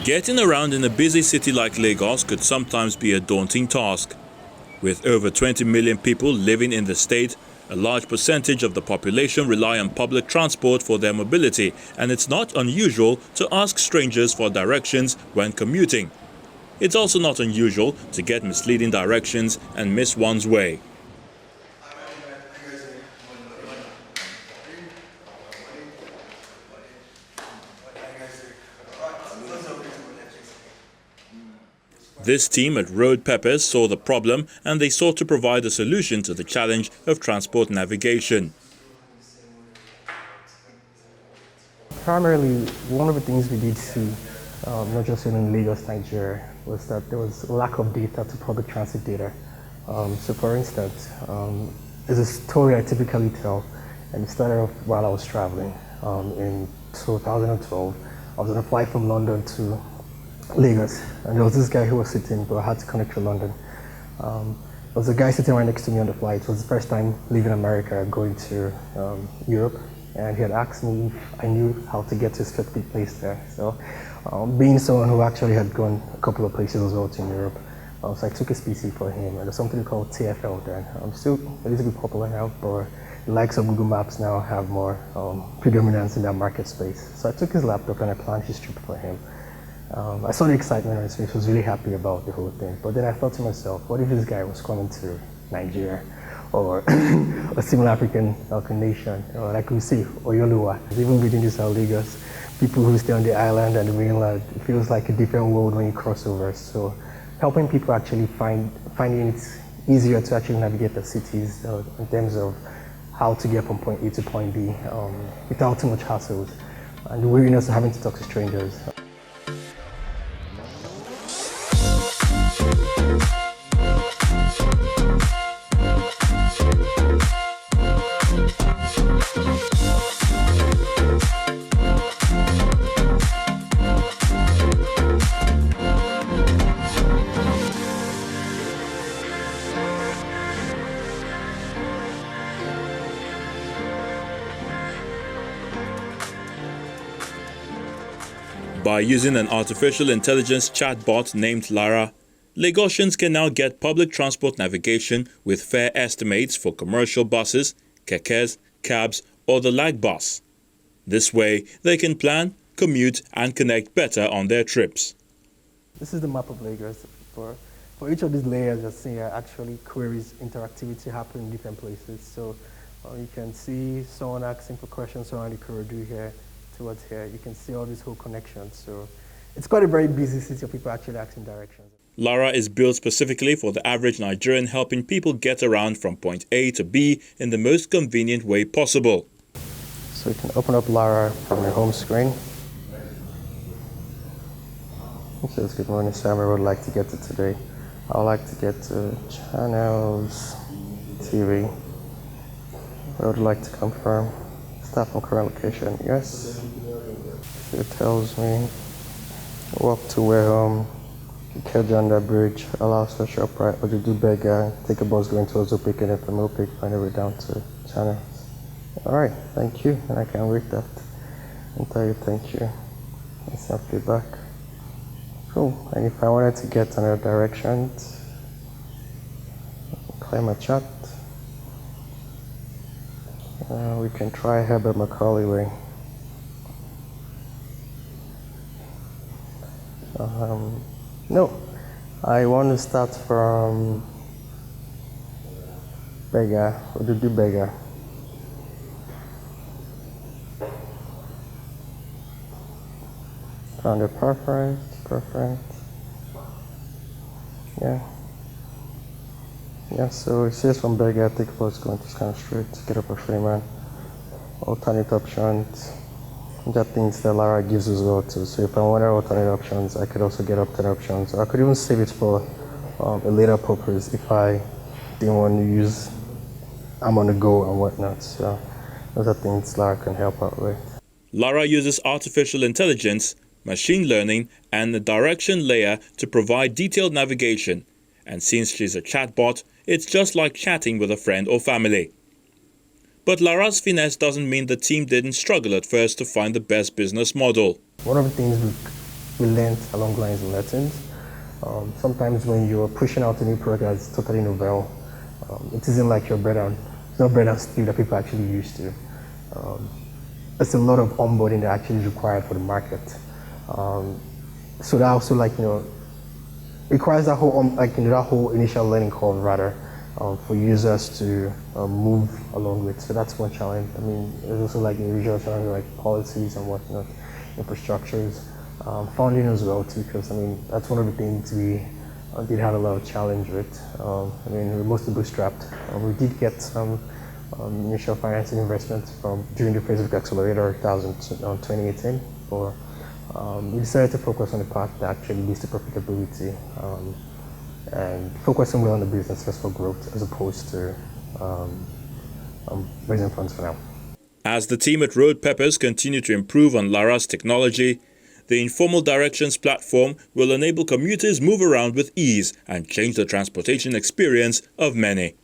Getting around in a busy city like Lagos could sometimes be a daunting task. With over 20 million people living in the state, a large percentage of the population rely on public transport for their mobility, and it's not unusual to ask strangers for directions when commuting. It's also not unusual to get misleading directions and miss one's way. This team at RoadPePe saw the problem and they sought to provide a solution to the challenge of transport navigation. Primarily, one of the things we did see, not just in Lagos, Nigeria, was that there was a lack of data to public transit data. So for instance, there's a story I typically tell, and it started off while I was traveling. In 2012, I was on a flight from London to Lagos, and there was this guy who was sitting, but I had to connect to London. There was a guy sitting right next to me on the flight. It was the first time leaving America, going to Europe, and he had asked me if I knew how to get to a specific place there. So, being someone who actually had gone a couple of places as well to Europe, so I took a species for him, and there's something called TFL then. Still a little bit popular now, but the likes of Google Maps now have more predominance in that market space. So I took his laptop and I planned his trip for him. I saw the excitement on his face, was really happy about the whole thing. But then I thought to myself, what if this guy was coming to Nigeria or a similar African nation, or like we see, Oyoluwa? Even within this Lagos, people who stay on the island and the mainland, it feels like a different world when you cross over. So helping people actually finding it easier to actually navigate the cities in terms of how to get from point A to point B without too much hassles and the weariness of having to talk to strangers. By using an artificial intelligence chatbot named Lara, Lagosians can now get public transport navigation with fare estimates for commercial buses, kekes, cabs, or the lag bus. This way, they can plan, commute, and connect better on their trips. This is the map of Lagos. For each of these layers, you're seeing actually queries, interactivity happening in different places. So you can see someone asking for questions around the corridor here. Towards here, you can see all these whole connections. So it's quite a very busy city of people actually asking directions. Lara is built specifically for the average Nigerian, helping people get around from point A to B in the most convenient way possible. So you can open up Lara from your home screen. It says, good morning, Sam. I would like to get to today. I would like to get to channels, TV. I would like to confirm. Start from current location, yes. It tells me walk to where Ikeja Bridge allows for shop right, but you do beg take a bus going towards RoadPePe and from RoadPePe find your way down to channels. Alright, thank you, and I can read that and tell you thank you. And some feedback. Cool. And if I wanted to get another direction, claim a chat. We can try Herbert Macaulay way. No, I want to start from Bega. What do you do, Bega? Found a preference. Yeah, so it says from Bega, I think what's going to kind of straight to get up a Freeman. Alternate options. That things that Lara gives as well too. So if I wanted alternate options, I could also get alternate options. Or I could even save it for a later purpose if I didn't want to use I'm on the go and whatnot. So those are things Lara can help out with. Lara uses artificial intelligence, machine learning, and the direction layer to provide detailed navigation. And since she's a chatbot, it's just like chatting with a friend or family. But Lara's finesse doesn't mean the team didn't struggle at first to find the best business model. One of the things we we learned along the lines of lessons. Sometimes when you're pushing out a new product that's totally novel, it isn't like it's not bread and stew that people actually used to. It's a lot of onboarding that actually is required for the market. So that also requires that whole that whole initial learning curve rather for users to move along with. So that's one challenge. I mean, there's also like the usual challenge like policies and whatnot, infrastructures, funding as well too. Because I mean, that's one of the things we did have a lot of challenge with. I mean, we're mostly bootstrapped. We did get some initial financing investment from during the Facebook Accelerator 2018 for. We decided to focus on the path that actually leads to profitability and focusing more on the business just for growth as opposed to raising funds for now. As the team at RoadPePe continue to improve on Lara's technology, the Informal Directions platform will enable commuters move around with ease and change the transportation experience of many.